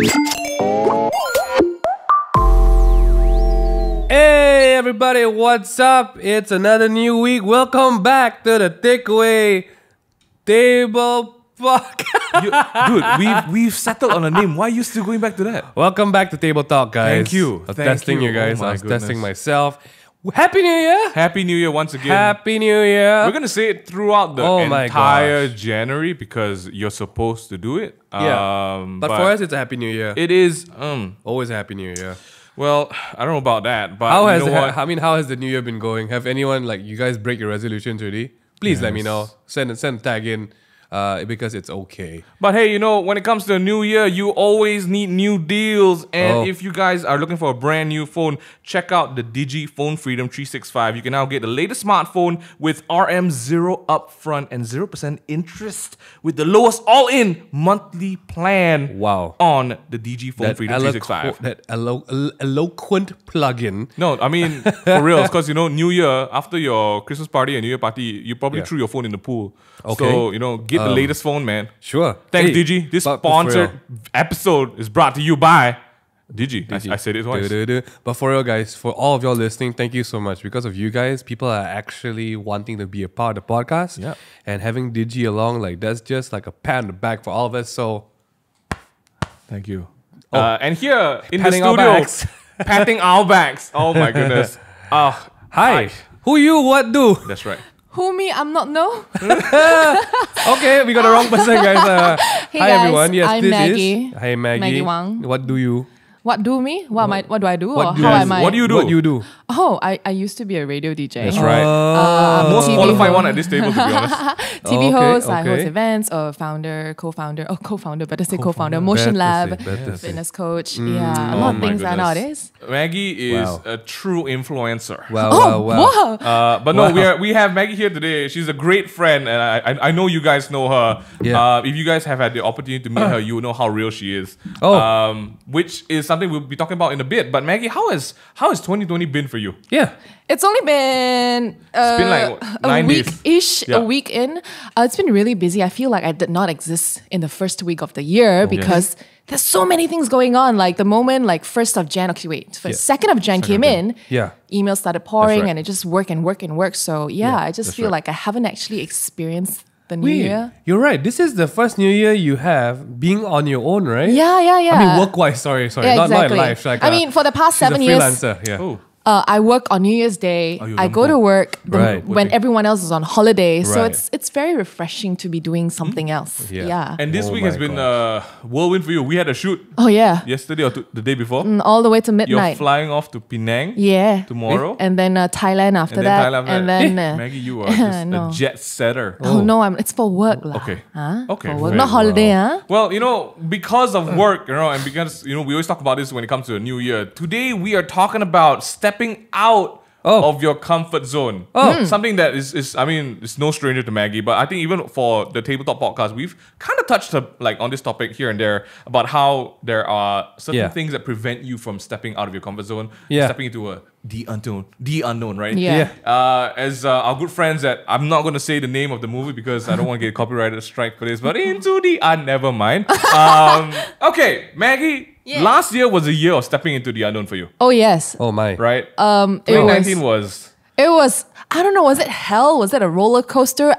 Hey everybody, what's up? It's another new week. Welcome back to the Takeaway Table Podcast. Dude, we've settled on a name. Why are you still going back to that? Welcome back to Table Talk, guys. Thank you. I was Thank testing you. you guys. Oh my I was goodness. testing myself. Happy New Year! Happy New Year once again. Happy New Year! We're gonna say it throughout the Oh my entire gosh. January because you're supposed to do it. Yeah. But for us, it's a Happy New Year. it is. Always a Happy New Year. Well, I don't know about that, but How you has know what? how has the New Year been going? Have anyone you guys break your resolutions already? Please let me know. Send a tag in. Because it's okay. But hey, when it comes to a new year, you always need new deals. And if you guys are looking for a brand new phone, check out the Digi Phone Freedom 365. You can now get the latest smartphone with RM0 upfront and 0% interest with the lowest all-in monthly plan. Wow. On the Digi Phone Freedom 365. That eloquent plugin. No, I mean, for real, because, New Year, after your Christmas party and New Year party, you probably threw your phone in the pool. Okay. So, get the latest phone, man. Sure. Thanks, Hey, Digi. This but for sponsored real. episode is brought to you by Digi. I said it twice. But for real, guys, for all of y'all listening, thank you so much. Because of you guys, people are actually wanting to be a part of the podcast. Yeah. And having Digi along, that's just like a pat on the back for all of us. So, Thank you. And here in the Patting our studio, backs. patting our backs. Oh my goodness. hi. Who you? What do? That's right. Who me? I'm not no. Okay, we got the wrong person, guys. Hey Hi, guys, everyone. Yes, I'm this Maggy. is. Hey, Maggy. Maggy Wang. What do you? What do me? What do I do? What Or do how you- am I? What do you do? What do you do? Oh, I used to be a radio DJ. That's right. Most TV qualified host. one at this table, to be honest. TV Okay, host, I host okay. events, co-founder, better say co-founder, Co-founder. Motion Better Lab, say, better say. fitness coach. Yeah, a lot of my things goodness. nowadays. Maggie is Wow. a true influencer. Wow, wow. Whoa. But no, Wow. we have Maggie here today. She's a great friend, and I know you guys know her. Yeah. If you guys have had the opportunity to meet her, you will know how real she is. Oh. Which is something we'll be talking about in a bit. But Maggie, how has 2020 been for you? Yeah. It's only been, been like, what, a 9 days? week-ish, Yeah. a week in. It's been really busy. I feel like I did not exist in the first week of the year because there's so many things going on. Like the moment, 1st of Jan, 2nd of Jan came in, Yeah. emails started pouring right. and it just worked and worked and worked. So I just feel like I haven't actually experienced the new Wait, year. you're right. This is the first New Year you have being on your own, right? Yeah. I mean, work-wise, sorry. Yeah, not exactly. in life. I mean, for the past she's 7 a years, freelancer, yeah. Oh. I work on New Year's Day. you I don't go to work Right. when everyone else is on holiday. So Right. it's very refreshing to be doing something else. Yeah. Yeah. And this Oh week my has been a whirlwind for you. We had a shoot Oh yeah. yesterday or the day before. All the way to You're midnight. flying off to Penang Yeah. tomorrow. And then Thailand after And then that. Thailand after and that. then Maggie, you are just no. a jet setter. Oh no, it's for work lah. Okay. Huh? Okay, For work. very Not holiday, huh? Well, because of work, and because, we always talk about this when it comes to a new year. Today, we are talking about stepping out of your comfort zone. Something that is it's no stranger to Maggie, but I think even for the Tabletop Podcast, we've kind of touched on this topic here and there about how there are certain things that prevent you from stepping out of your comfort zone, stepping into the unknown, right? Yeah. As our good friends that I'm not going to say the name of the movie because I don't want to get copyrighted strike for this, but Into the Never mind. Okay, Maggie, last year was a year of stepping into the unknown for you, Oh yes. Oh my. right? It was 2019 was It was, I don't know, was it hell? Was it a roller coaster?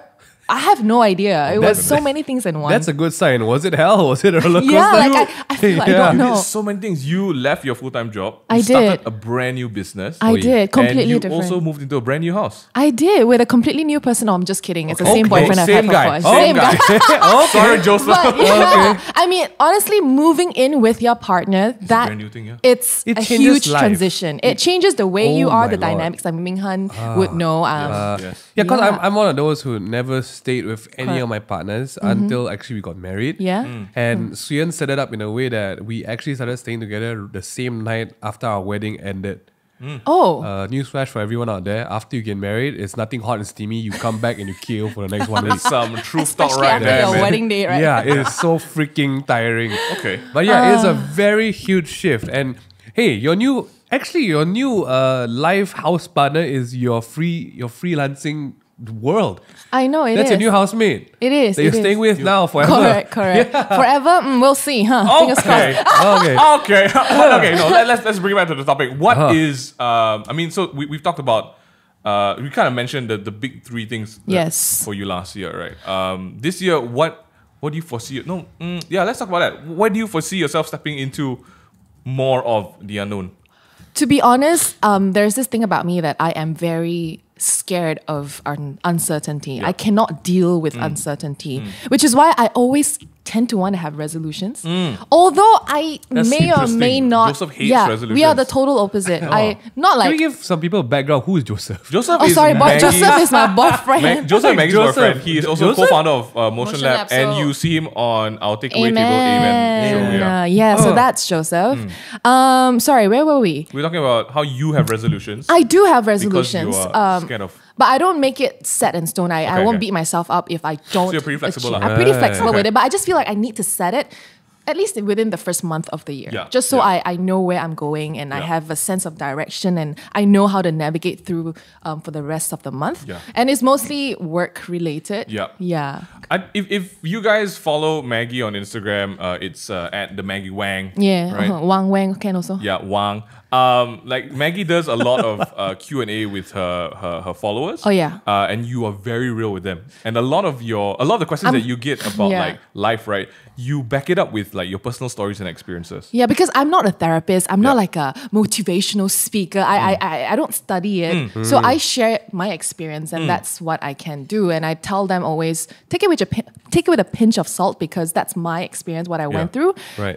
I have no idea. It was so many things in one. That's a good sign. Was it hell or was it a roller coaster? Yeah, I feel like I don't You know. did so many things. You left your full-time job. I You started did. a brand new business. I did, completely and you different. also moved into a brand new house. I did with a completely new person. No, I'm just kidding. It's the same boyfriend I've Same had guy. before. Same guy. Sorry, Joseph. But yeah, I mean, honestly, moving in with your partner, that brand new thing, yeah. it's It a changes huge life. transition. It changes the way Oh you are, my the Lord. dynamics. Like MingH would know. Yes. Yeah, because Yeah. I'm one of those who never stayed with any Correct. of my partners until actually we got married. Yeah. And Suyan set it up in a way that we actually started staying together the same night after our wedding ended. Oh, Newsflash for everyone out there: after you get married, it's nothing hot and steamy. You come back and you kill for the next 1 week. That's some truth talk especially right after there, your man. wedding day, right? Yeah, it is so freaking tiring. Okay. But yeah, it's a very huge shift. And hey, your new live house partner is your freelancing world. I know it That's is. your new housemate. It is. That you're it staying is. with now forever. Correct. Forever? We'll see, huh? Fingers crossed. Okay. Okay. Okay. No, let's bring it back to the topic. What is I mean, so we've talked about we kind of mentioned the big three things Yes. for you last year, right? This year, what do you foresee? Let's talk about that. What do you foresee yourself stepping into more of the unknown? To be honest, there's this thing about me that I am very scared of uncertainty. I cannot deal with uncertainty, which is why I always tend to want to have resolutions. Although I That's may or may interesting. not. Joseph hates We are resolutions. the total opposite. I not Can we like. give some people background? Who is Joseph? Joseph Oh, is sorry, Maggie's- Joseph is my boyfriend. Joseph is Maggie's Joseph. boyfriend. He is also Joseph? co-founder of Motion Motion Lab, Lab, and so- you see him on our takeaway table. Amen. Show, yeah. So that's Joseph. Sorry, where were we? We're talking about how you have resolutions. I do have because resolutions. you are scared of. But I don't make it set in stone. I won't okay. beat myself up if I don't. So you're pretty flexible achieve- lah. I'm pretty Right. flexible Okay. with it, but I just feel like I need to set it at least within the first month of the year. Yeah, Just so yeah. I know where I'm going and I Yeah. have a sense of direction and I know how to navigate through for the rest of the month. Yeah. And it's mostly work related. Yeah. Yeah. If you guys follow Maggie on Instagram, it's at the Maggy Wang. Yeah. Right. Wang can also. Yeah, Wang. Like Maggie does a lot of Q&A with her followers. Oh, yeah. And you are very real with them. And a lot of the questions that you get about yeah. like life, right? You back it up with like your personal stories and experiences. Yeah, because I'm not a therapist. I'm not like a motivational speaker. I don't study it. So I share my experience and that's what I can do. And I tell them always, take it with a pinch of salt because that's my experience, what I went through. Right.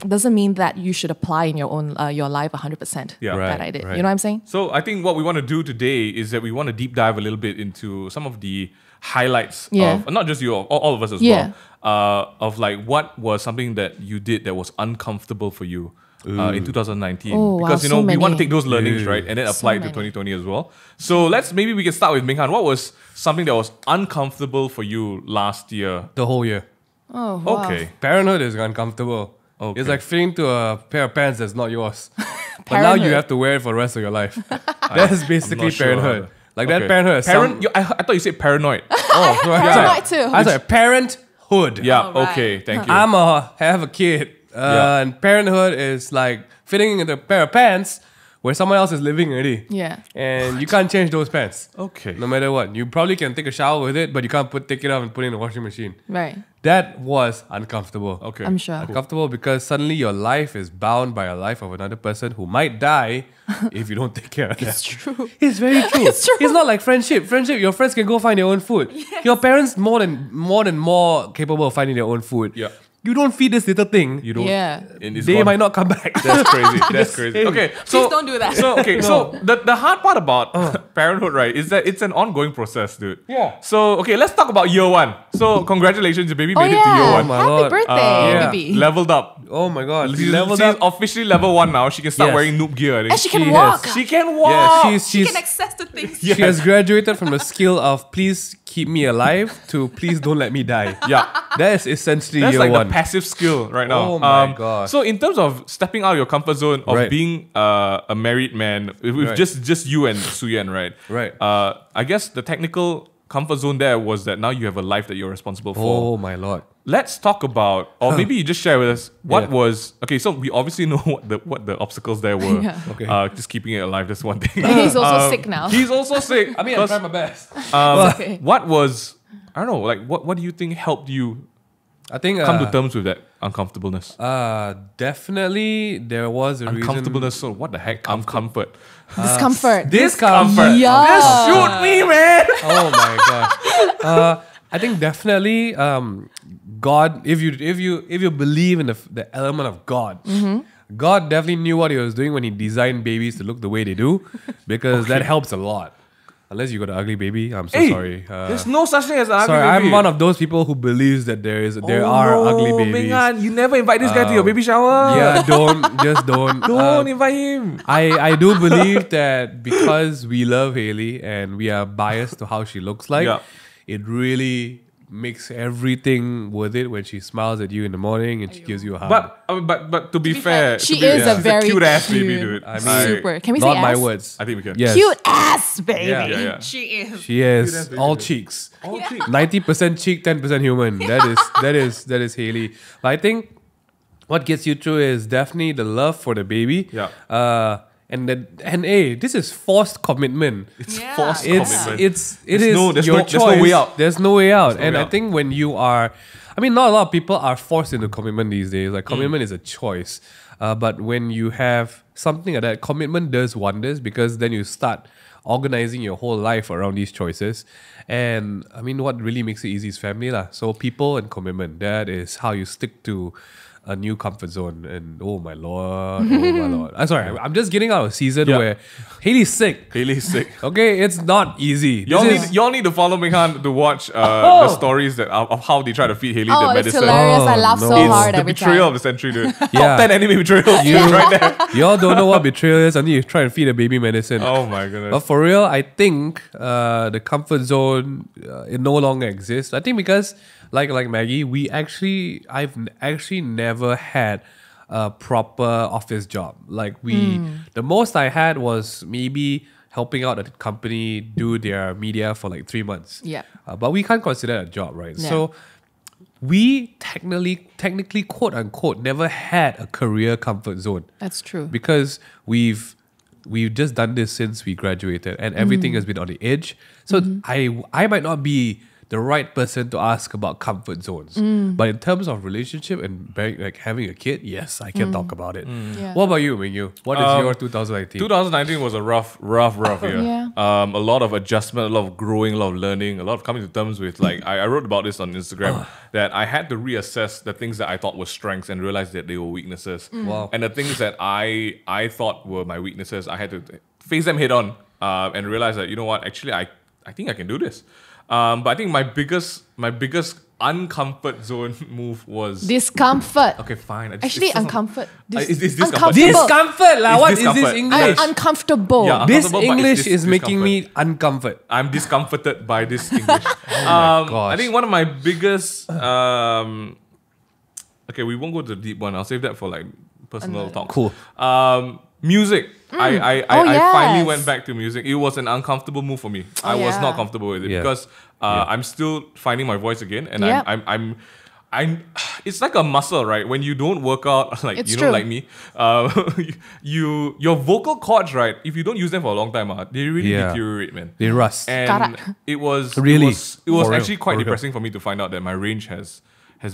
Doesn't mean that you should apply in your own your life 100% Yeah. that Right, I did. right. You know what I'm saying? So I think what we want to do today is that we want to deep dive a little bit into some of the highlights Yeah. of, not just you, all of us as Yeah. well, of like what was something that you did that was uncomfortable for you in 2019. Oh, wow, because, you know, so we want to many. take those learnings, right, and then apply it to many. 2020 as well. So maybe we can start with MingH. What was something that was uncomfortable for you last year? The whole year. Oh, wow. Okay. Parenthood is uncomfortable. Okay. It's like fitting to a pair of pants that's not yours. But now you Parenthood. have to wear it for the rest of your life. That's basically not sure. parenthood. Like Okay. that parenthood is I thought you said paranoid. Oh, Paranoid too. I was like, parenthood. Yeah, Oh, right. okay, thank you. Have a kid. Yeah. And parenthood is like fitting in a pair of pants where someone else is living already. Yeah. And you can't change those pants. Okay. No matter what. You probably can take a shower with it, but you can't take it off and put it in the washing machine. Right. That was uncomfortable. Okay. I'm sure. Uncomfortable because suddenly your life is bound by a life of another person who might die if you don't take care of them. It's true. It's very true. It's true. It's not like friendship. Friendship, your friends can go find their own food. Your parents more capable of finding their own food. Yeah. You don't feed this little thing. You don't. Yeah. and it's They gone. might not come back. That's crazy. That's crazy. saying. Okay, so don't do that. So so the hard part about parenthood, right, is that it's an ongoing process, dude. Yeah. So okay, let's talk about year one. So congratulations, your baby Oh, made it to year yeah. one. my Happy Lord. birthday, Yeah. baby. Leveled up. Oh my god. She's, Leveled she's up. officially level 1 now. She can start Yes. wearing noob gear. I think. And she can She walk. has- She can walk. Yeah, She she's can access to things. she has graduated from the skill of please keep me alive to please don't let me die. Yeah. That is essentially That's year like one. the passive skill right now. Oh my God. So in terms of stepping out of your comfort zone of Right. being a married man with Right. just you and Suyen, right? Right. I guess the technical comfort zone there was that now you have a life that you're responsible for. Oh my lord. Let's talk about, or maybe you just share with us what Yeah. was okay. So we obviously know what the obstacles there were. Yeah. Okay. Just keeping it alive. That's one thing. And he's also sick now. He's also sick. I mean, I'm trying my best. okay. What was I don't know. Like what do you think helped you I think come to terms with that uncomfortableness? definitely there was a reason. Uncomfortableness. So what the heck? Uncomfort. Discomfort. Discomfort. Yeah. Just shoot me, man. Oh my god. I think definitely God. If you believe in the element of God, God definitely knew what He was doing when He designed babies to look the way they do, because that helps a lot. Unless you got an ugly baby, I'm so Hey, sorry. there's no such thing as an ugly Sorry, baby. I'm one of those people who believes that there are ugly babies. MingH, you never invite this guy to your baby shower. Yeah, just don't. Don't invite him. I do believe that because we love Haley and we are biased to how she looks like, Yeah. it really makes everything worth it when she smiles at you in the morning and she gives you a hug. But to be fair, she is a very cute ass baby, cute- dude. I mean, Super. Can we say not my ass? words. I think we can. Yes. Cute ass baby. Yeah. She is. She is all cheeks. 90% cheek, 10% human. That is Haley. But I think what gets you through is definitely the love for the baby. Yeah. And hey, this is forced commitment. It's Yeah. forced It's commitment. it is there's your no choice. way out. There's no way out. no And way I out. think when you are, I mean, not a lot of people are forced into commitment these days. Like commitment is a choice. But when you have something like that, commitment does wonders because then you start organizing your whole life around these choices. And I mean, what really makes it easy is family lah. So people and commitment, that is how you stick to a new comfort zone. And oh my lord, I'm sorry, I'm just getting out of a season where Haley's sick. Haley's sick. Okay, it's not easy. Y'all need to follow MingH to watch the stories of how they try to feed Haley Oh, the it's medicine. hilarious. I Oh, laugh no. so It's hard The every betrayal time. of the century, dude. Yeah. Top 10 anime betrayals right there. Y'all don't know what betrayal is until you try and feed a baby medicine. Oh my goodness. But for real, I think the comfort zone it no longer exists. I think because like Maggie, I've actually never had a proper office job. Like the most I had was maybe helping out a company do their media for like 3 months. Yeah. But we can't consider it a job, right? Yeah. So we technically quote unquote never had a career comfort zone That's true. because we've just done this since we graduated and everything has been on the edge. So I might not be the right person to ask about comfort zones. But in terms of relationship and having a kid, yes, I can talk about it. Yeah. What about you, MingY? What is your 2019? 2019 was a rough year. Yeah. A lot of adjustment, a lot of growing, a lot of learning, a lot of coming to terms with like I wrote about this on Instagram that I had to reassess the things that I thought were strengths and realize that they were weaknesses. Wow. And the things that I thought were my weaknesses, I had to face them head on and realize that, you know what, actually I think I can do this. But I think my biggest uncomfort zone move was Discomfort. okay, fine. Actually, uncomfort. Is discomfort. Uncomfortable. Discomfort lah. It's What is this discomfort. English? Uncomfortable. Yeah. This Uncomfortable, but English it's is making discomfort. me uncomfort. I'm discomforted by this English. gosh. I think one of my biggest. Okay, we won't go to the deep one. I'll save that for like personal talk. Cool. Music. I yes. finally went back to music. It was an uncomfortable move for me. I was yeah. not comfortable with it Yeah. because I'm still finding my voice again, and Yep. I'm. It's like a muscle, right? When you don't work out, like It's you true. know, like me, your vocal cords, right? If you don't use them for a long time, they really Yeah. deteriorate, man. They rust. And Karat. it was Really? it was For real, actually quite for real. depressing for me to find out that my range has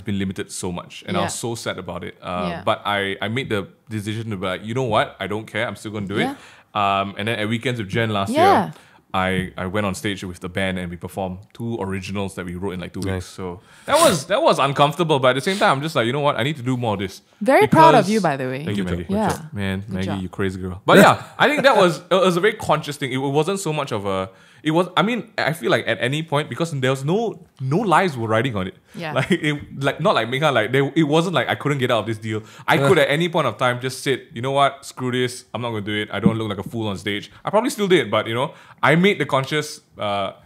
been limited so much, and I was Yeah. so sad about it. Yeah. But I made the decision to be like, you know what, I don't care, I'm still gonna do it. And then at Weekends with Jen last Yeah. year, I went on stage with the band and we performed 2 originals that we wrote in like 2 Nice. weeks. So that was uncomfortable, but at the same time, I'm just like, you know what, I need to do more of this. Very proud of Because- you, by the way. Thank you, Good job, Maggie. good Yeah. job. Man, Maggie, job. you crazy girl. But yeah, I think it was a very conscious thing. It wasn't so much of a. It was. I mean, I feel like at any point, because there was no lives were riding on it. Yeah. Like not like MingH. Like it wasn't like I couldn't get out of this deal. I could at any point of time just sit. You know what? Screw this. I'm not gonna do it. I don't look like a fool on stage. I probably still did, but I made the conscious.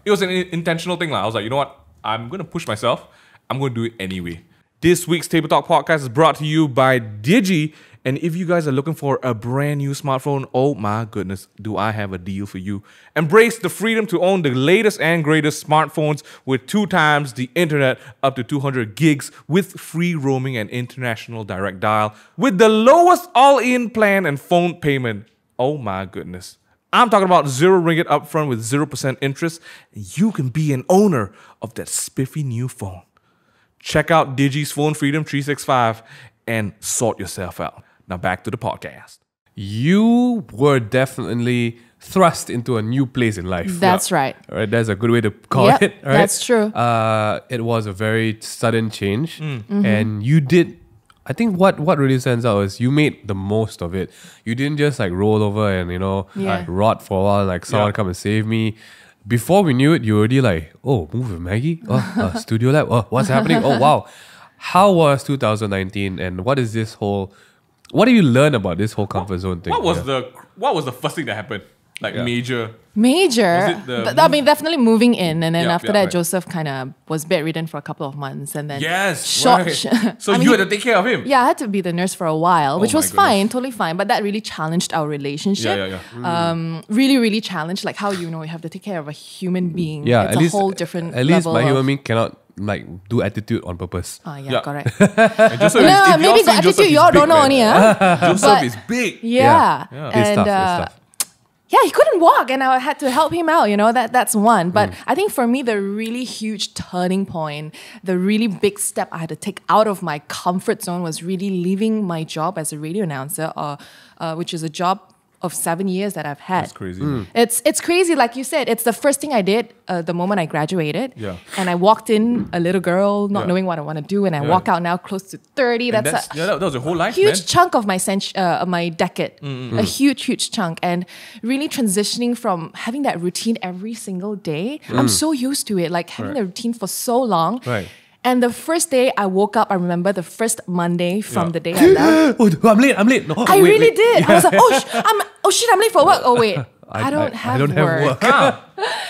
It was an intentional thing. I was like, you know what? I'm gonna push myself. I'm gonna do it anyway. This week's Table Talk podcast is brought to you by Digi. And if you guys are looking for a brand new smartphone, oh my goodness, do I have a deal for you. Embrace the freedom to own the latest and greatest smartphones with 2 times the internet, up to 200 gigs with free roaming and international direct dial with the lowest all-in plan and phone payment. Oh my goodness. I'm talking about 0 ringgit upfront with 0% interest. You can be an owner of that spiffy new phone. Check out Digi's Phone Freedom 365 and sort yourself out. Now back to the podcast. You were definitely thrust into a new place in life. That's right. All right, that's a good way to call Yep, it. Right? that's true. It was a very sudden change, and you did. I think what really stands out is you made the most of it. You didn't just like roll over and Yeah. rot for a while, like someone come and save me. Before we knew it, you were already like, oh, move with Maggie. Oh, Studio Lab. Oh, what's happening? Oh, wow. How was 2019, and what did you learn about this whole comfort zone thing? What was the first thing that happened? Like major. Major. Was it the I mean, definitely moving in, and then Yeah, after yeah, that, right. Joseph kind of was bedridden for a couple of months, and then Yes, short. right. So I mean, you had to take care of him. yeah, I had to be the nurse for a while, which my was fine, totally fine. But that really challenged our relationship. Yeah. Really, really challenged. Like how you have to take care of a human being. Yeah, it's at a least whole different at least level my human of- being cannot like do attitude on purpose. yeah, Yeah. correct. And Joseph, No, if maybe y'all got see Joseph, attitude. he's Y'all big, don't know man. only, huh? Joseph But- is big. Yeah. Yeah. It's And tough. It's tough. yeah, he couldn't walk, and I had to help him out. That's one. But I think for me, the really huge turning point, the really big step I had to take out of my comfort zone was really leaving my job as a radio announcer, which is a job of 7 years that I've had. That's crazy. It's crazy, like you said. It's the first thing I did the moment I graduated. Yeah. And I walked in, a little girl, not Yeah. knowing what I want to do, and I walk out now close to 30. And That's that was your whole life, huge man. chunk of my decade, a huge chunk, and really transitioning from having that routine every single day. I'm so used to it, like having the routine for so long. Right. And the first day I woke up, I remember the first Monday from Yeah. the day I left. Oh, I'm late. No, I wait, really wait. did. I was like, I'm late for work. Oh wait, I don't have work.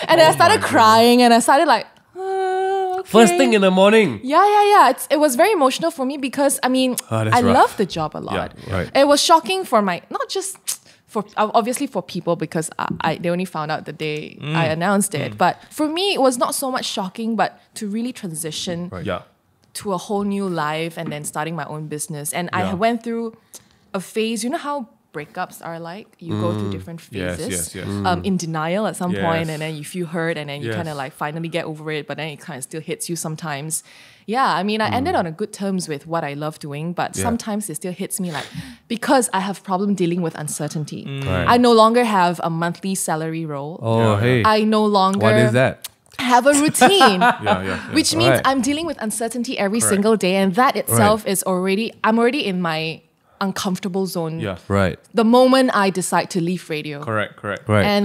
And then I started crying, and I started like, okay. First thing in the morning. Yeah. It was very emotional for me because I mean, that's I rough. love the job a lot. Yeah, right. It was shocking for not just for obviously for people because they only found out the day I announced it. But for me, it was not so much shocking, but to really transition Yeah. to a whole new life and then starting my own business. And I Yeah. went through a phase. You know how breakups are like? You go through different Yes, phases. yes. In denial at some point, Yes. and then you feel hurt, and then you Yes. kind of like finally get over it, but then it kind of still hits you sometimes. Yeah, I mean, I ended on a good terms with what I love doing, but sometimes it still hits me like because I have problem dealing with uncertainty. Right. I no longer have a monthly salary role. Oh, Yeah. hey. I no longer What is that? have a routine. Yeah. Which means Right. I'm dealing with uncertainty every single day, and that itself is I'm already in my uncomfortable zone. Yeah. Right. The moment I decide to leave radio. Correct. Right.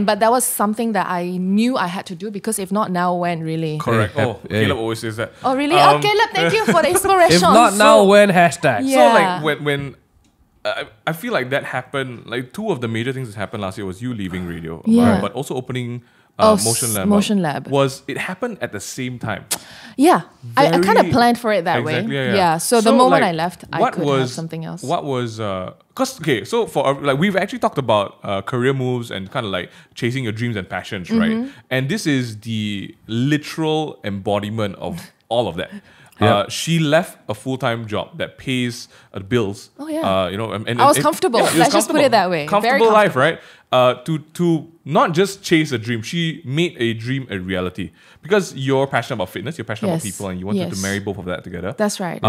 But that was something that I knew I had to do because if not now, when really? Correct. Hey, Oh, hey. Caleb always says that. Oh really? Okay, look, thank you for the inspiration. if not now, when hashtag? Yeah. So like when I feel like that happened, like two of the major things that happened last year was you leaving radio, Yeah. but also opening Oh, Motion Lab. Motion Lab. It happened at the same time. Yeah, I kind of Very- planned for it that Exactly, way. yeah. So the moment like, I left, I what could was, have something else. What was cause okay, so for like we've actually talked about career moves and kind of like chasing your dreams and passions, Mm-hmm. right? And this is the literal embodiment of all of that. Yeah. She left a full-time job that pays bills. Oh, yeah. And I was comfortable. it was Let's just put it that way. Very Comfortable life, right? To not just chase a dream, she made a dream a reality because you're passionate about fitness, you're passionate about Yes. people, and you wanted to Yes. marry both of that together. That's right.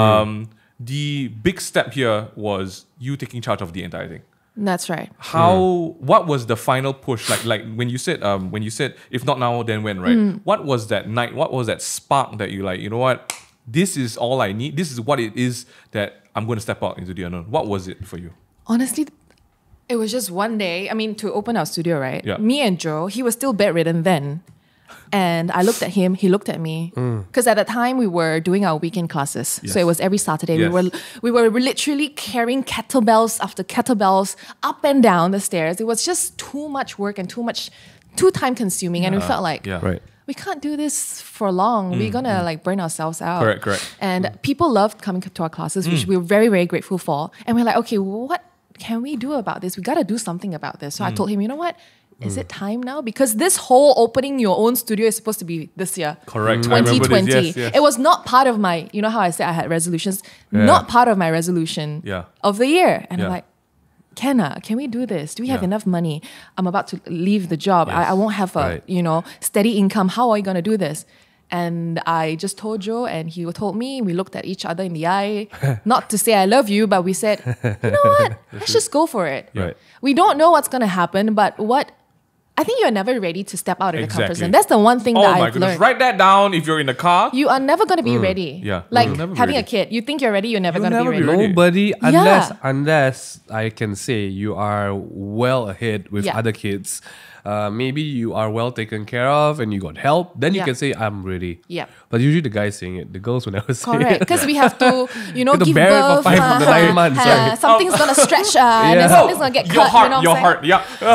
The big step here was you taking charge of the entire thing. That's right. What was the final push like when you said if not now then when, right? What was that night, what was that spark that you like, you know what, this is all I need, this is what it is that I'm going to step out into the unknown? What was it for you? Honestly, it was just one day. I mean, to open our studio, right? Yeah. Me and Joe, he was still bedridden then. And I looked at him, he looked at me. Because at the time we were doing our weekend classes. Yes. So it was every Saturday. Yes. We were literally carrying kettlebells after kettlebells up and down the stairs. It was just too much work and too time consuming. And we felt like Yeah. Right. we can't do this for long. We're gonna like burn ourselves out. Correct. And people loved coming to our classes, which we were very, very grateful for. And we're like, okay, what can we do about this? We gotta do something about this. So I told him, you know what? Is it time now? Because this whole opening your own studio is supposed to be this year. Correct. I remember this. 2020. Yes. It was not part of my, you know how I said I had resolutions? Not part of my resolution Yeah. of the year. And Yeah. I'm like, can we do this? Do we have Yeah. enough money? I'm about to leave the job. Yes. I won't have a, Right. steady income. How are you going to do this? And I just told Joe and he told me, we looked at each other in the eye, not to say I love you, but we said, you know what? Let's just go for it. Right. We don't know what's going to happen, but I think you're never ready to step out of the comfort Exactly. zone. That's the one thing Oh that my I've goodness. learned. Write that down if you're in the car. You are never going to be ready. Yeah. Like Never be having a ready. kid. You think you're ready, you're never You'll going to be never ready. be ready. Nobody, Yeah. unless I can say you are well ahead with Yeah. other kids. maybe you are well taken care of and you got help, then you Yeah. can say, I'm ready. Yeah. But usually the guys saying it, the girls will never say Correct, it. because we have to, You have to give bear it for birth. 9 months, right? Something's gonna stretch, and then something's gonna get your cut. heart, you know your what I'm saying? heart, yeah.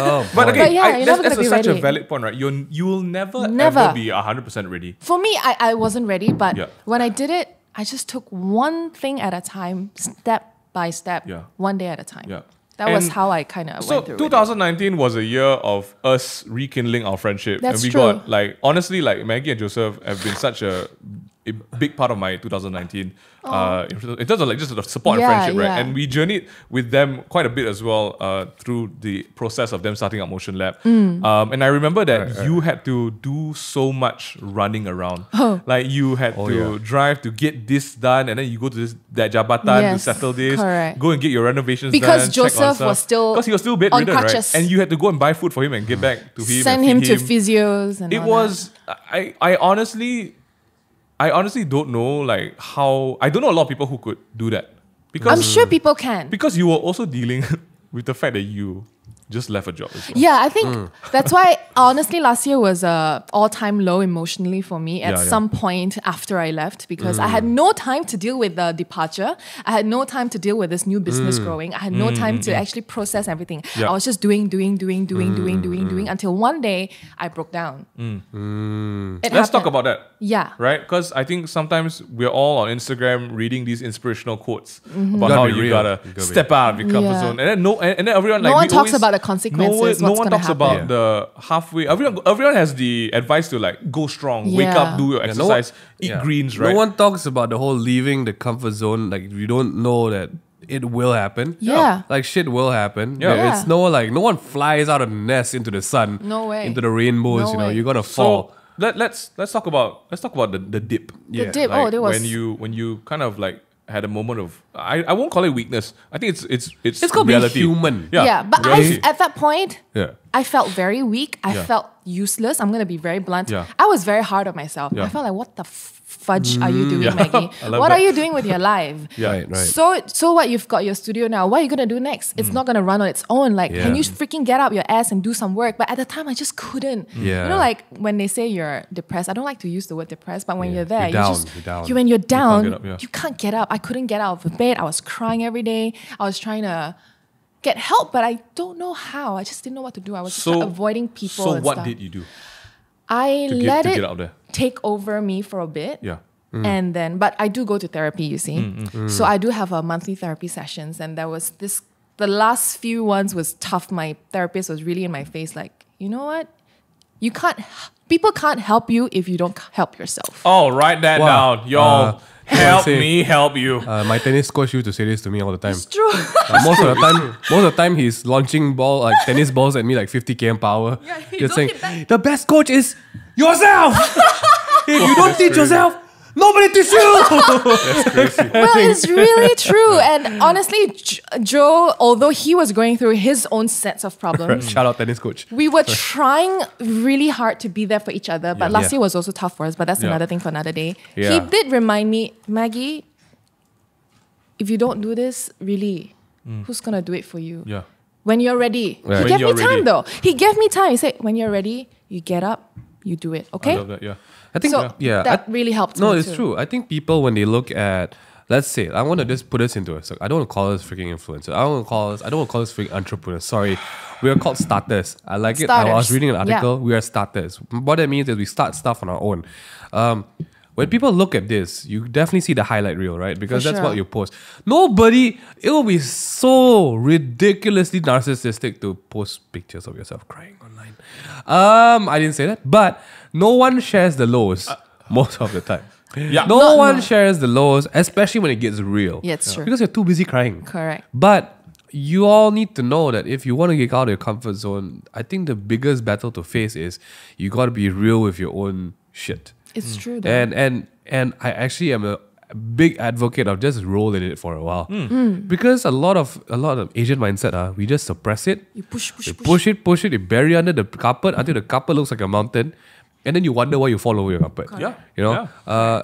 Oh, But boy. okay, But yeah, you're never that's gonna be such a ready. valid point, right? You will never Never. ever be 100% ready. For me, I wasn't ready, but Yeah. when I did it, I just took one thing at a time, step by step, Yeah. one day at a time. Yeah. That was And how I kind of So went through it. 2019 was a year of us rekindling our friendship. That's and we true. got honestly, Maggie and Joseph have been such a big part of my 2019 in terms of just the support and Yeah, friendship, right? yeah. And we journeyed with them quite a bit as well through the process of them starting up Motion Lab. Mm. And I remember that you had to do so much running around. Like you had to drive to get this done, and then you go to that jabatan to Yes, settle this, correct. go and get your renovations Because done. check on Joseph stuff. was still because he was still bedridden, on right? crutches. And you had to go and buy food for him and get back to him. Send and him feed to physios and It all was I honestly don't know how I don't know a lot of people who could do that that. because I'm sure people can. because you were also dealing with the fact that you just left a job as well. Yeah, I think that's why honestly last year was a all-time low emotionally for me at Yeah, yeah. some point after I left because I had no time to deal with the departure. I had no time to deal with this new business growing. I had no time to actually process everything. Yeah. I was just doing until one day I broke down. It Let's talk happened. about that. Yeah. Right? Because I think sometimes we're all on Instagram reading these inspirational quotes about Gotta how be you real. gotta You gotta be- step out of your comfort Yeah. zone. And then everyone No we one talks always- about the consequences, No what's one gonna talks happen. about the halfway. Everyone has the advice to go strong, wake Yeah. up, do your exercise, eat greens, right? No one talks about the whole leaving the comfort zone. Like, you don't know that it will happen. Yeah. Like, shit will happen. Yeah. It's no one flies out of the nest into the sun. No way. Into the rainbows, No way. you're gonna fall. So let's talk about the dip. The dip, there was when you kind of had a moment of I won't call it weakness. I think it's It's called being reality. human. Yeah, but reality. at that point, Yeah. I felt very weak. I Yeah. felt useless. I'm gonna be very blunt. Yeah. I was very hard on myself. Yeah. I felt like, what the fudge are you doing, Yeah. Maggie? I love What that. are you doing with your life? Yeah. Right. So what? You've got your studio now. What are you gonna do next? It's not gonna run on its own. Like, can Yeah. you freaking get up your ass and do some work? But at the time, I just couldn't. Yeah. You know, like when they say you're depressed. I don't like to use the word depressed, but when Yeah. you're there, You're down, just you're down. when you're down, get up, yeah. you can't get up. I couldn't get out of the bed. I was crying every day. I was trying to get help, but I don't know how. I just didn't know what to do. I was just avoiding people. So and what stuff. did you do? I to let get it out there? take over me for a bit. Yeah. And then, but I do go to therapy, you see. So I do have a monthly therapy sessions. And there was the last few ones was tough. My therapist was really in my face, like, you know what? People can't help you if you don't help yourself. Oh, write that Wow. down, y'all. Help say- me help you. My tennis coach used to say this to me all the time. It's true. Most of the time, he's launching tennis balls at me like 50 km per hour. Yeah, you Just don't saying, hit back. the best coach is yourself. If you don't teach yourself, nobody teach you. Well, it's really true. And honestly, Joe, although he was going through his own sets of problems, Shout out tennis coach. we were trying really hard to be there for each other. But last Yeah. year was also tough for us, but that's Yeah. another thing for another day. Yeah. He did remind me, Maggie, if you don't do this, really, who's going to do it for you? Yeah. When you're ready. Right. He When gave me you're time ready. though. He gave me time. He said, when you're ready, you get up, you do it. Okay? I love that. Yeah. I think, So that really helped No, me it's too. true. I think people, when they look at, let's say, I want to just put us into I don't want to call us freaking influencers. I don't want to call us freaking entrepreneurs. Sorry. We are called starters. I like it. I was Starters. reading an article. Yeah. We are starters. What that means is we start stuff on our own. When people look at this, you definitely see the highlight reel, right? Because For that's sure. what you post. It will be so ridiculously narcissistic to post pictures of yourself crying online. I didn't say that, but no one shares the lows most of the time. Yeah. No one shares the lows, especially when it gets real. Yeah, it's true. Because you're too busy crying. Correct. But you all need to know that if you want to get out of your comfort zone, I think the biggest battle to face is you got to be real with your own shit. It's true though. And I actually am a big advocate of just roll in it for a while. Because a lot of Asian mindset, we just suppress it. You push. You push it, you bury under the carpet until the carpet looks like a mountain. and then you wonder why you fall over your comfort. Yeah. You know,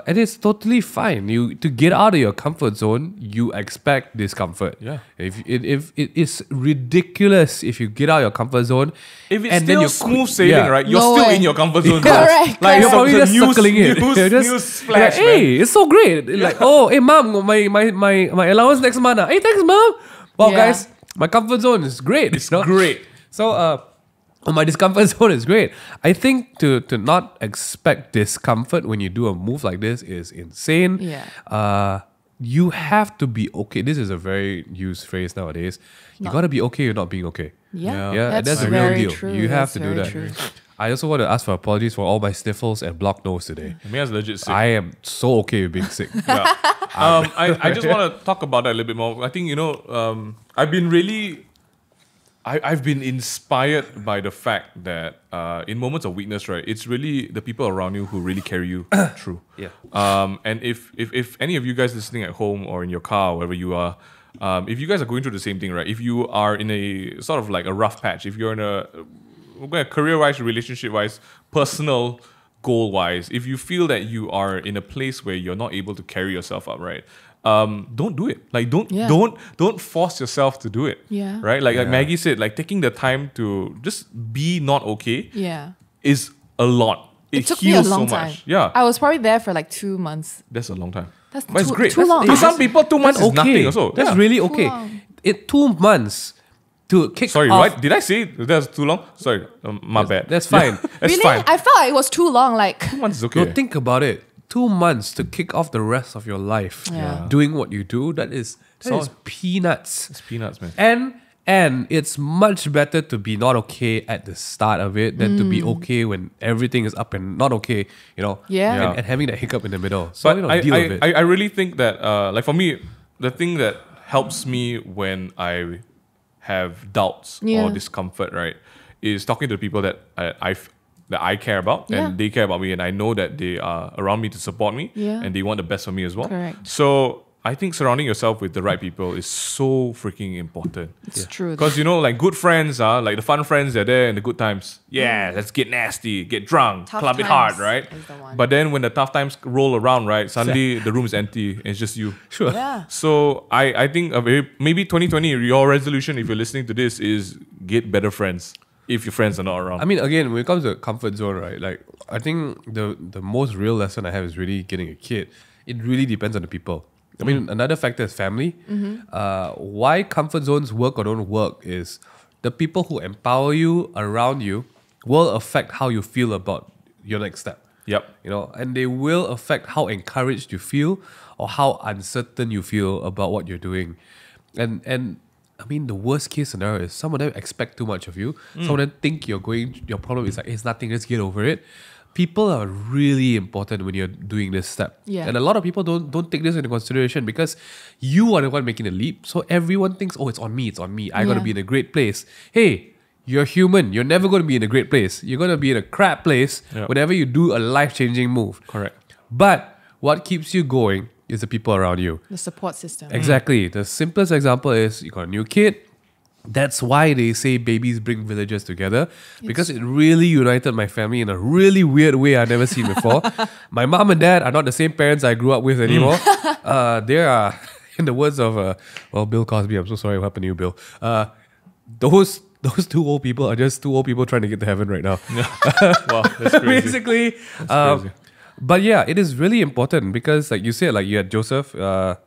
and it's totally fine. You to get out of your comfort zone, you expect discomfort. Yeah. If it is ridiculous if you get out of your comfort zone, If it's and still then you're smooth sailing, right? You're No still way. in your comfort zone. Correct, Like you're probably some just news, circling it. News, You're just news you're like, flash, man. hey, it's so great. Like, oh, hey mom, my allowance next month. Hey, thanks mom. Wow, Yeah. guys, my comfort zone is great. It's great. So my discomfort zone is great. I think to not expect discomfort when you do a move like this is insane. Yeah. You have to be okay. This is a very used phrase nowadays. You gotta be okay with not being okay. Yeah. Yeah, and that's a real very deal. true. You have That's to do very that. true. I also want to ask for apologies for all my sniffles and blocked nose today. Mia's legit sick. I am so okay with being sick. Yeah. I just want to talk about that a little bit more. I think, I've been really, I've been inspired by the fact that in moments of weakness, right, it's really the people around you who really carry you through. Yeah. And if any of you guys listening at home or in your car, wherever you are, if you guys are going through the same thing, right, if you are in a sort of like a rough patch, if you're in a career-wise, relationship-wise, personal goal-wise, if you feel that you are in a place where you're not able to carry yourself up, right, don't do it. Like don't force yourself to do it. Yeah. Right? Like Maggie said, like taking the time to just be not okay Yeah. is a lot. It took me a heals long so time. much. Yeah. I was probably there for like 2 months. That's a long time. That's But it's too- great. too long. For some people, 2 months is nothing also. That's Yeah. really Too okay. long. 2 months to kick Sorry, off. what? Did I say that's too long? Sorry, my bad. That's fine. That's Really? fine. I felt like it was too long. Like 2 months is okay. No, think about it. 2 months to kick off the rest of your life Yeah. doing what you do, that is So- peanuts. It's peanuts, man. And it's much better to be not okay at the start of it than to be okay when everything is up and not okay, Yeah. and having that hiccup in the middle. So But deal with it. I really think that, like for me, the thing that helps me when I have doubts or Yeah. discomfort, right, is talking to the people that I care about Yeah. and they care about me, and I know that they are around me to support me Yeah. and they want the best for me as well. Correct. So I think surrounding yourself with the right people is so freaking important. it's true. Because like good friends are like the fun friends, they're there in the good times. Yeah, let's get nasty, get drunk, Tough club it hard, times right? is the one. But then when the tough times roll around, right, suddenly the room is empty and it's just you. Sure. Yeah. So I think maybe 2020, your resolution, if you're listening to this, is get better friends if your friends are not around. I mean, again, when it comes to comfort zone, right? Like, I think the most real lesson I have is really getting a kid. It really depends on the people. I mean, another factor is family. Why comfort zones work or don't work is the people who empower you around you will affect how you feel about your next step. Yep. And they will affect how encouraged you feel or how uncertain you feel about what you're doing. And I mean, the worst case scenario is some of them expect too much of you. Some of them think your problem is like, it's nothing, just get over it. People are really important when you're doing this step. Yeah. And a lot of people don't take this into consideration because you are the one making the leap. So everyone thinks, oh, it's on me. I got to Yeah. be in a great place. Hey, you're human. You're never going to be in a great place. You're going to be in a crap place Yep. whenever you do a life-changing move. Correct. But what keeps you going is the people around you. The support system. Exactly. The simplest example is you got a new kid. That's why they say babies bring villages together, because it really united my family in a really weird way I've never seen before. My mom and dad are not the same parents I grew up with anymore. They are, in the words of Bill Cosby, I'm so sorry what happened to you, Bill. Those two old people are just two old people trying to get to heaven right now. Wow, that's crazy. Basically. Crazy. But yeah, it is really important because, like you said, like you had Joseph. For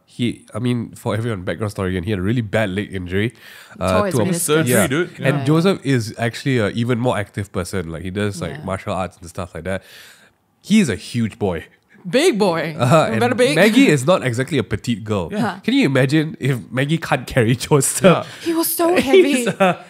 everyone, background story again, he had a really bad leg injury. Tore his to a- meniscus. Surgery, dude. And Yeah. Joseph is actually an even more active person. Like he does like Yeah. martial arts and stuff like that. He is a huge boy. Big boy. And Better big. Maggie is not exactly a petite girl. Yeah. Can you imagine if Maggie can't carry Joseph? Yeah. He was so heavy.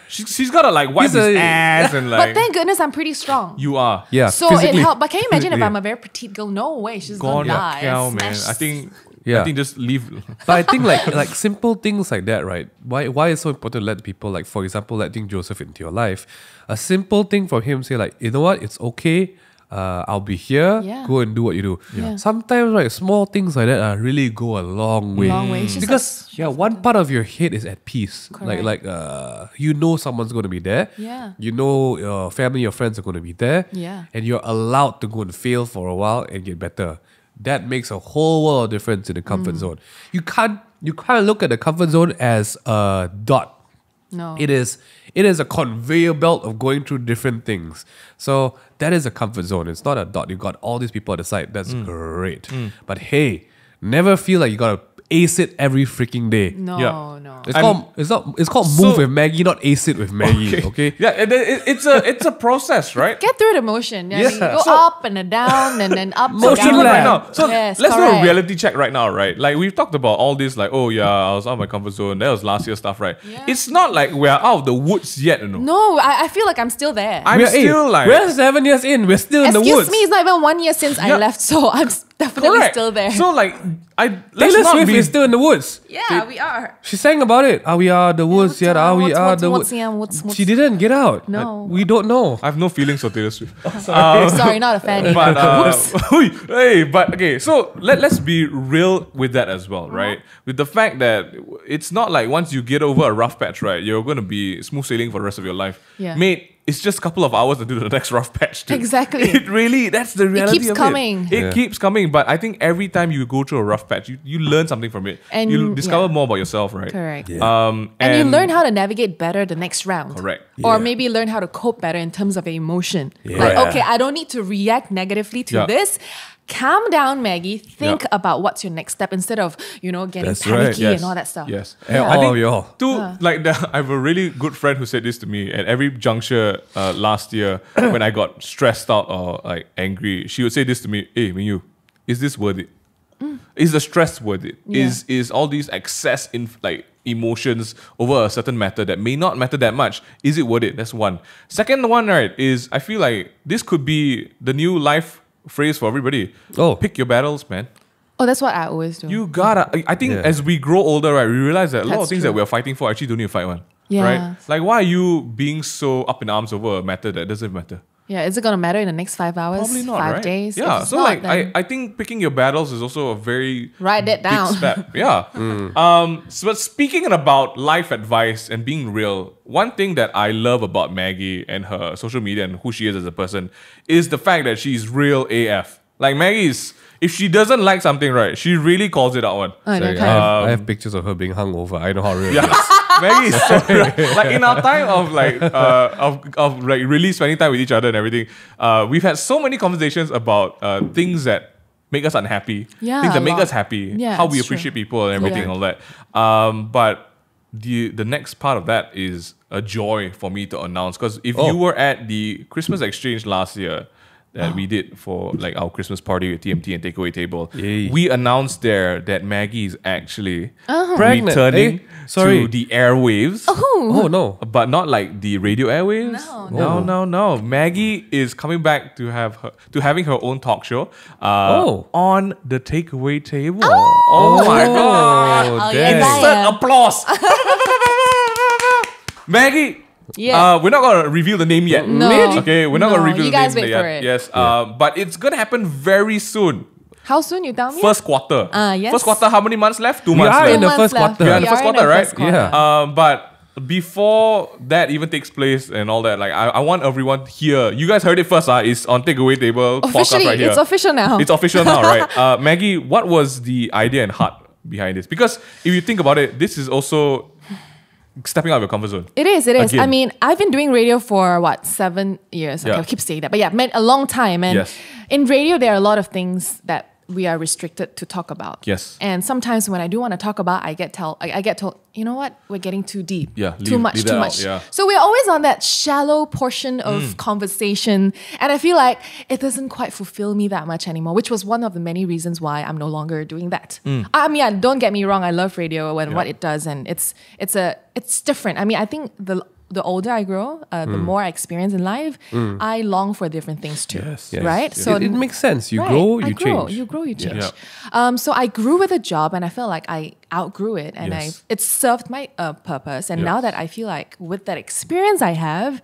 She's got to like wipe He's his a- ass and But like. thank goodness I'm pretty strong. You are. Yeah, So it physically. helped. But can you imagine if Yeah. I'm a very petite girl? No way. She's Gone gonna die. cow, man. Smash. I think Yeah. just leave. But I think like simple things like that, right? Why it's so important to let people, like for example, letting Joseph into your life. A simple thing from him say like, you know what, it's okay. I'll be here. Yeah. Go and do what you do. Yeah. Sometimes, right, small things like that really go a long way. Long way. It's just Because one part of your head is at peace. Correct. Like you know someone's going to be there. Yeah. You know your family, your friends are going to be there. Yeah. And you're allowed to go and fail for a while and get better. That makes a whole world of difference in the comfort zone. You can't look at the comfort zone as a dot. No. It is a conveyor belt of going through different things. So that is a comfort zone. It's not a dot. You got all these people at the side. That's great. But hey, never feel like you gotta ace it every freaking day. No, Yeah. no. It's called move with Maggie, not ace it with Maggie. Okay. Yeah, and then it's a process, right? Get through the motion. Yeah. I mean, Yeah. go up and then down and then up and Motion down. lab. Right now. So Yes, let's do a correct. reality check right now, right? Like we've talked about all this, like, oh yeah, I was out of my comfort zone. That was last year's stuff, right? Yeah. It's not like we're out of the woods yet, you know. No, I feel like I'm still there. I'm still like we're 7 years in. We're still in the Excuse woods. me, it's not even 1 year since I Yeah. left, so I'm definitely correct. still there. So like let's Taylor not Swift be is still in the woods. yeah, we are. She sang about it. We are the woods. Yeah, we are the woods. What's She didn't get out. No. We don't know. I have no feelings for Taylor Swift. Sorry, not a fan. But Whoops. hey, but okay, so let's be real with that as well, right? With the fact that it's not like once you get over a rough patch, right, you're gonna be smooth sailing for the rest of your life. Yeah. Mate, it's just a couple of hours to do the next rough patch. Dude. Exactly. It really, that's the reality keeps of coming. it. It keeps coming, but I think every time you go through a rough patch, you learn something from it. And you discover yeah. more about yourself, right? Correct. And you learn how to navigate better the next round. Correct. Or Yeah. maybe learn how to cope better in terms of emotion. Like, Yeah. okay, I don't need to react negatively to Yeah. this. Calm down, Maggie. Think Yeah. about what's your next step instead of, getting That's panicky right. and all that stuff. Yes. Yeah. I All think of y'all. I have a really good friend who said this to me at every juncture last year when I got stressed out or like angry. She would say this to me, hey, MingY, is this worth it? Is the stress worth it? Yeah. Is all these excess in like emotions over a certain matter that may not matter that much, is it worth it? That's one. Second one, right, is I feel like this could be the new life phrase for everybody. Oh. Pick your battles, man. Oh, that's what I always do. You gotta. I think Yeah. as we grow older, right, we realize that a lot of That's things true. that we're fighting for actually don't need to fight one. Yeah. Right? Like, why are you being so up in arms over a matter that doesn't matter? Yeah, is it going to matter in the next 5 hours? Probably not, 5 right? days? Yeah. If it's So not, like, then I think picking your battles is also a very write that big down. step. Yeah. But speaking about life advice and being real, one thing that I love about Maggie and her social media and who she is as a person is the fact that she's real AF. Like Maggie's, if she doesn't like something, right, she really calls it out one. Oh, Sorry, okay. I have pictures of her being hungover. I know how real it is. Yes. Maggie is so real. Like in our time of like of like really spending time with each other and everything, we've had so many conversations about things that make us unhappy, Yeah, things that a make lot. us happy, Yeah, how we it's true. appreciate people and everything Yeah. and all that. But the next part of that is a joy for me to announce, because if you were at the Christmas exchange last year that we did for like our Christmas party with TMT and Takeaway Table, Yay. we announced there that Maggie is actually Pregnant. returning Sorry. to the airwaves. Oh no. But not like the radio airwaves. No. Maggie is coming back to having her own talk show. On the Takeaway Table. Oh my god! Oh, yeah. damn. Insert applause. Maggie. Yeah. We're not gonna reveal the name yet. No. Okay, we're not No, gonna reveal you the guys name wait yet. for it. Yes. But it's gonna happen very soon. How soon you tell me? First quarter. Yes. First quarter. How many months left? 2 We months are left. in the 2 first months left. quarter. We are in the first quarter, right? Yeah. But before that even takes place and all that, like I want everyone here. You guys heard it first. It's on Takeaway Table podcast Officially, right here. it's official now. It's official now, right? Maggie, what was the idea and heart behind this? Because if you think about it, this is also stepping out of your comfort zone. It is. Again. I mean, I've been doing radio for 7 years. Yeah. I keep saying that. But yeah, a long time. And Yes. in radio, there are a lot of things that we are restricted to talk about. Yes. And sometimes when I do want to talk about, I get told, you know what? We're getting too deep. Yeah, Too leave much. that out, much. yeah. So we're always on that shallow portion of conversation. And I feel like it doesn't quite fulfill me that much anymore, which was one of the many reasons why I'm no longer doing that. I mean, don't get me wrong. I love radio and what it does. And it's different. I mean, I think the older I grow, the more I experience in life, I long for different things too. Yes. Right? So it makes sense. You grow, you change. You grow, you change. Yeah. So I grew with a job and I felt like I outgrew it and Yes. it served my purpose. And Yes. now that I feel like with that experience I have,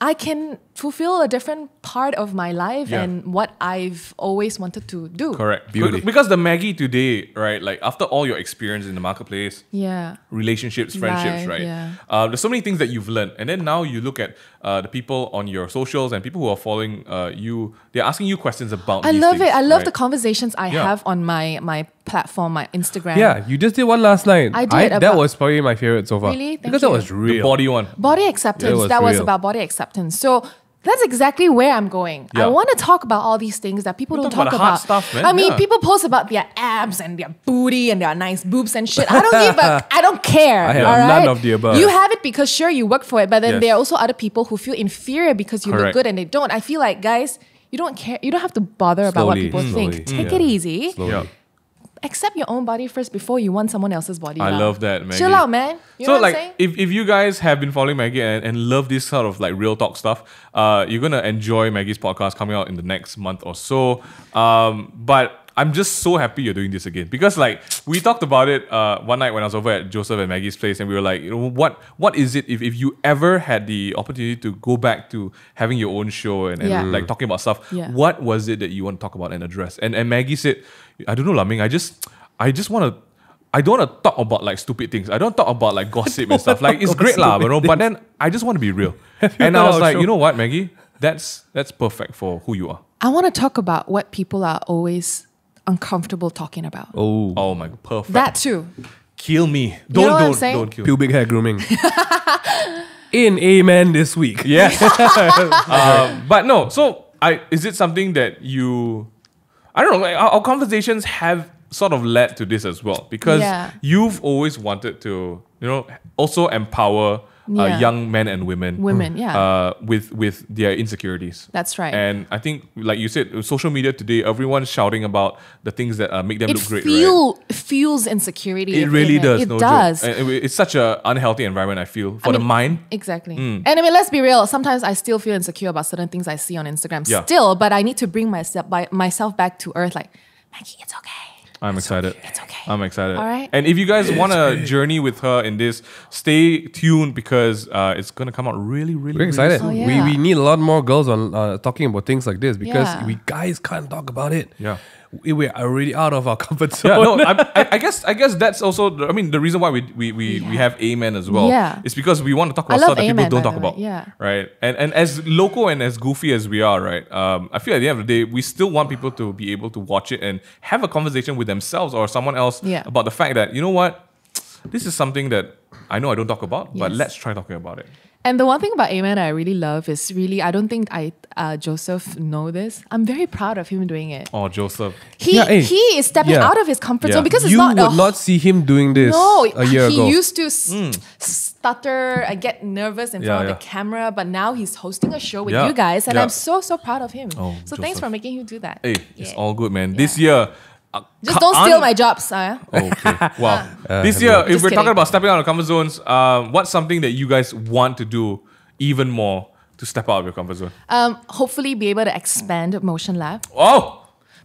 I can fulfill a different part of my life Yeah. and what I've always wanted to do. Correct. Beauty. Because the Maggie today, right? Like after all your experience in the marketplace, Yeah. relationships, friendships, Life, right? yeah. There's so many things that you've learned, and then now you look at the people on your socials and people who are following you. They're asking you questions about. I these love things, it. I love right? the conversations I Yeah. have on my platform, my Instagram. Yeah, you just did one last night. I did, that about- was probably my favorite so far. Really? Thank Because that you. was The real. body one. Body acceptance. It was That was real. about body acceptance. So that's exactly where I'm going. Yeah. I want to talk about all these things that people We don't talk talk about the hard about. stuff, man. I mean, Yeah. people post about their abs and their booty and their nice boobs and shit. I don't give a. I don't care. I have all none right? of the above. You have it because sure you work for it, but then Yes. there are also other people who feel inferior because you Correct. look good and they don't. I feel like guys, you don't care. You don't have to bother about what Slowly, people slowly. think. Take Yeah. it easy. Slowly. Yeah. Accept your own body first before you want someone else's body. I lah. love that, Maggie. Chill out, man. You So know what like, I'm saying? if you guys have been following Maggie and love this sort of like real talk stuff, you're gonna enjoy Maggie's podcast coming out in the next month or so. But I'm just so happy you're doing this again because like we talked about it one night when I was over at Joseph and Maggie's place, and we were like, you know, what is it if you ever had the opportunity to go back to having your own show and Yeah. like talking about stuff, Yeah. what was it that you want to talk about and address? And Maggie said, I don't know, Laming, I just want to. I don't want to talk about like stupid things. I don't talk about like gossip and stuff. Like it's great lah, but then I just want to be real. And I was like, you know what, Maggie, that's perfect for who you are. I want to talk about what people are always uncomfortable talking about. Oh, Oh my god, perfect. That too. Kill me. know what I'm Don't saying? don't kill me. pubic hair grooming. In Amen this week. Yes. But no, so is it something that you I don't know, like our conversations have sort of led to this as well because Yeah. you've always wanted to, you know, also empower Yeah. young men and women. Women, yeah. With their insecurities. That's right. And I think, like you said, with social media today, everyone's shouting about the things that make them It look great, right? feels insecurity. It really does. It no does. joke. And it's such an unhealthy environment, I feel, for the mean, mind. Exactly. And I mean, let's be real. Sometimes I still feel insecure about certain things I see on Instagram. Yeah. Still, but I need to bring myself back to earth. Like, Maggie, it's okay. I'm excited. It's okay. I'm excited. All right. And if you guys want to journey with her in this, stay tuned because it's going to come out really, really, We're excited. Oh, yeah. We need a lot more girls on talking about things like this because Yeah. we guys can't talk about it. Yeah. We're already out of our comfort Yeah, zone. no, I guess that's also the reason why we have Amen as well. Yeah. It's because we want to talk about I love stuff that people Amen, don't by talk the way, about. yeah. Right. And as local and as goofy as we are, right? I feel at the end of the day, we still want people to be able to watch it and have a conversation with themselves or someone else Yeah. about the fact that, you know what, this is something that I know I don't talk about, but Yes. let's try talking about it. And the one thing about Amen I really love is really, I don't think Joseph know this. I'm very proud of him doing it. Oh, Joseph. He Yeah, hey. he is stepping Yeah. out of his comfort Yeah. zone because it's You not would not see him doing this no, a year he ago. used to stutter and get nervous in front Yeah, of the camera, but now he's hosting a show with Yeah, you guys, and yeah. I'm so proud of him. Oh, so thanks Joseph. for making him do that. Hey, it's Yeah. all good, man. This year. Just don't steal my jobs. Okay. Wow. This year, if Just we're kidding. talking about stepping out of comfort zones, what's something that you guys want to do even more to step out of your comfort zone? Hopefully, be able to expand Motion Lab Oh,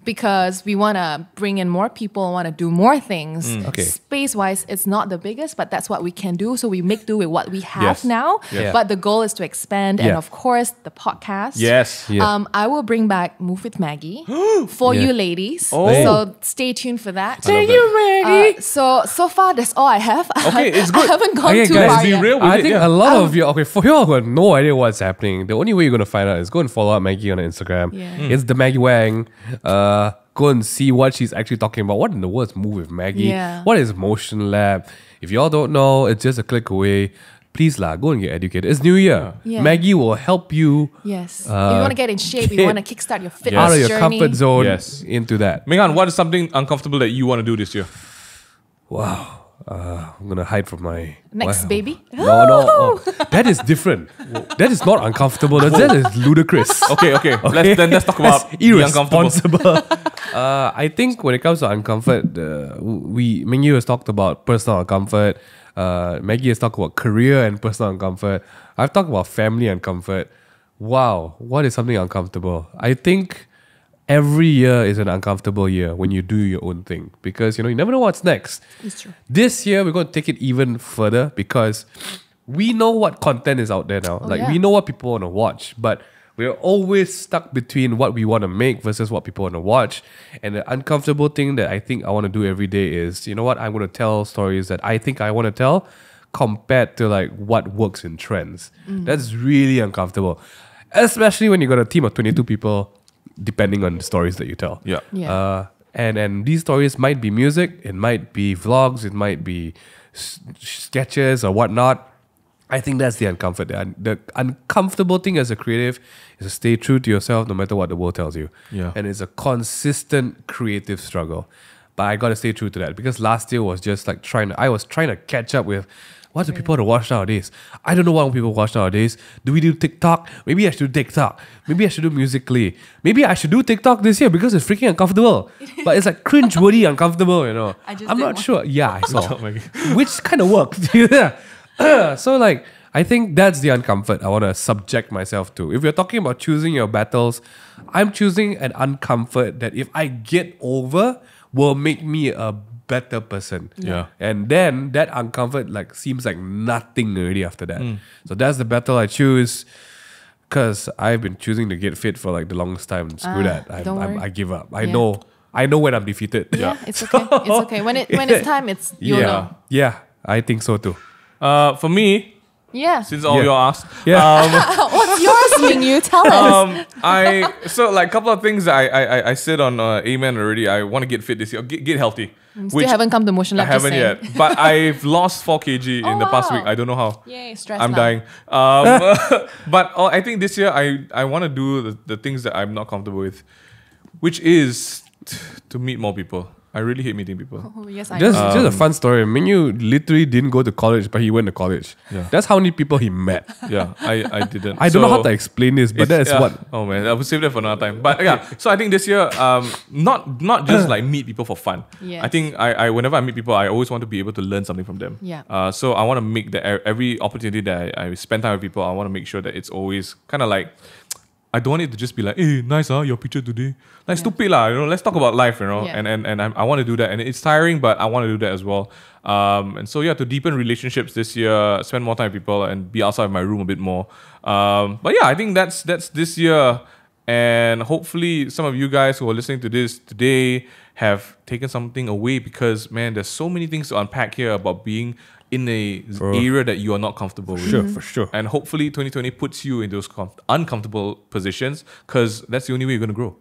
because we want to bring in more people, want to do more things. Okay. Space-wise, it's not the biggest, but that's what we can do. So we make do with what we have Yes. now. Yes. But the goal is to expand, and Yeah. of course, the podcast. yes. Yeah. I will bring back Move with Maggie for Yeah. you ladies. Oh. So stay tuned for that. Thank you, Maggie. So far, that's all I have. Okay, it's good. I haven't gone Okay, too guys, far be yet. real with I it, think yeah. a lot of you, okay, for you who have no idea what's happening, the only way you're going to find out is go and follow up Maggie on Instagram. Yeah. It's the Maggie Wang. Go and see what she's actually talking about. What in the world is Move with Maggie? Yeah. What is Motion Lab? If y'all don't know, it's just a click away. Please lah, go and get educated. It's New Year. Yeah. Maggie will help you Yes. if you want to get in shape, you get want to kickstart your fitness out of your journey. comfort zone Yes. into that. MingH, what is something uncomfortable that you want to do this year? Wow. I'm going to hide from my... Next wow. baby. No. Oh, that is different. That is not uncomfortable. That is ludicrous. Okay. Let's talk about That's the uncomfortable. irresponsible. I think when it comes to uncomfort, MingY has talked about personal uncomfort. Maggie has talked about career and personal uncomfort. I've talked about family uncomfort. Wow, what is something uncomfortable? I think every year is an uncomfortable year when you do your own thing because you never know what's next. It's true. This year we're going to take it even further because we know what content is out there now. We know what people want to watch, but we're always stuck between what we want to make versus what people want to watch. And the uncomfortable thing that I think I want to do every day is, you know what, I'm going to tell stories that I think I want to tell compared to like what works in trends. That's really uncomfortable. Especially when you got a team of 22 people, depending on the stories that you tell. And these stories might be music, it might be vlogs, it might be sketches or whatnot. I think that's the uncomfort. The uncomfortable thing as a creative is to stay true to yourself no matter what the world tells you. And it's a consistent creative struggle. But I got to stay true to that because last year was just like I was trying to catch up with what do people want to watch nowadays? I don't know what people watch nowadays. Do we do TikTok? Maybe I should do TikTok. Maybe I should do Musical.ly. Maybe I should do TikTok this year because it's freaking uncomfortable. But it's like cringe-worthy uncomfortable, you know. I'm not sure. Yeah, I saw. Which kind of worked. So like, I think that's the uncomfort I want to subject myself to. If you're talking about choosing your battles, I'm choosing an uncomfort that if I get over, will make me a better person. And then that uncomfort like seems like nothing already after that. So that's the battle I choose because I've been choosing to get fit for like the longest time. Screw that. I give up. I know when I'm defeated. It's okay. It's okay. When it's time, you'll know. Yeah, I think so too. For me, since all you asked, what's yours, MingY? Tell us. So like a couple of things that I said on Amen already. I want to get fit this year, get healthy. Still haven't come to motion. I haven't yet, but I've lost 4 kg in the past week. I don't know how. Yay, stress. I'm dying. But I think this year I want to do the things that I'm not comfortable with, which is to meet more people. I really hate meeting people. Oh, yes, I Just a fun story. MingY literally didn't go to college, but he went to college. That's how many people he met. I didn't. I don't know how to explain this, but that's what. Oh man, I will save that for another time. But so I think this year, not just like meet people for fun. I think I whenever I meet people, I always want to be able to learn something from them. So I want to make that every opportunity that I spend time with people, I want to make sure that it's always kind of like. I don't want it to just be like, hey, nice, your picture today. Like, stupid lah, you know, let's talk about life, you know. And I want to do that. And it's tiring, but I want to do that as well. And so, to deepen relationships this year, spend more time with people and be outside of my room a bit more. But I think that's this year. And hopefully some of you guys who are listening to this today have taken something away because, man, there's so many things to unpack here about being in a area that you are not comfortable with. For sure. And hopefully 2020 puts you in those uncomfortable positions because that's the only way you're going to grow.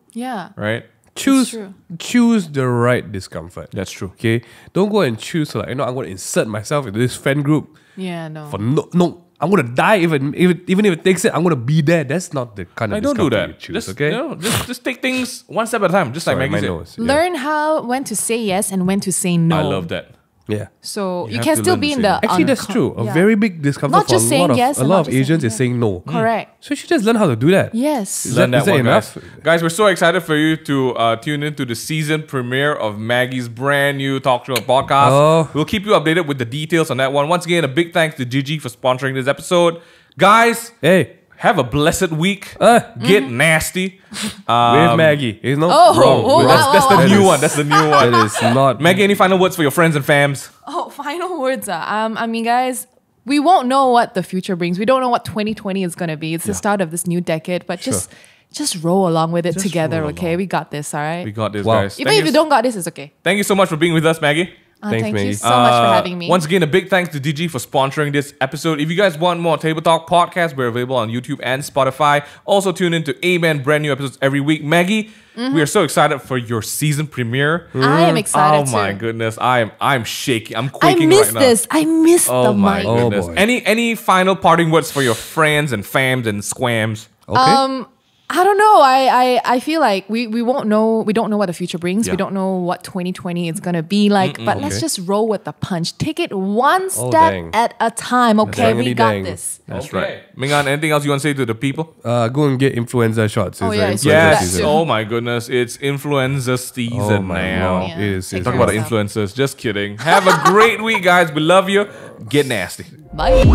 Right? Choose the right discomfort. That's true. Okay? Don't go and choose like, I'm going to insert myself into this friend group. No. For no, I'm going to die even if it takes it. I'm going to be there. That's not the kind of discomfort don't do that. you choose, just, okay? Just take things one step at a time, just like Maggy said. Learn when to say yes and when to say no. I love that. So you can still be in the... Actually, that's true. A very big discomfort not just saying yes, a lot of Asians is saying no. Correct. So you should just learn how to do that. Yes. Learn that one, enough? Guys, we're so excited for you to tune into the season premiere of Maggy's brand new talk show podcast. We'll keep you updated with the details on that one. Once again, a big thanks to Gigi for sponsoring this episode. Guys, have a blessed week. Get nasty. With Maggy. It's not wrong. That's the new one. That's the new one. It is not. Maggy, any final words for your friends and fams? Final words. I mean, guys, we won't know what the future brings. We don't know what 2020 is going to be. It's the start of this new decade, but just roll along with it together, okay? We got this, all right? We got this, guys. Even if you don't got this, it's okay. Thank you so much for being with us, Maggy. Thank you so much for having me. Once again, a big thanks to DG for sponsoring this episode. If you guys want more Table Talk podcasts, we're available on YouTube and Spotify. Also tune in to Amen, brand new episodes every week. Maggy, we are so excited for your season premiere. I am excited too. Oh my goodness, I'm shaking. I'm quaking right now. I miss the my mic. goodness. Any final parting words for your friends and fams and squams? Okay. I don't know. I feel like we won't know. We don't know what the future brings. We don't know what 2020 is gonna be like. But let's just roll with the punch. Take it one step at a time. Okay, we got this. That's right. MingH, anything else you want to say to the people? Go and get influenza shots. Yes. Oh my goodness, it's influenza season now. It is. Talk about the influencers. Just kidding. Have a great week, guys. We love you. Get nasty. Bye.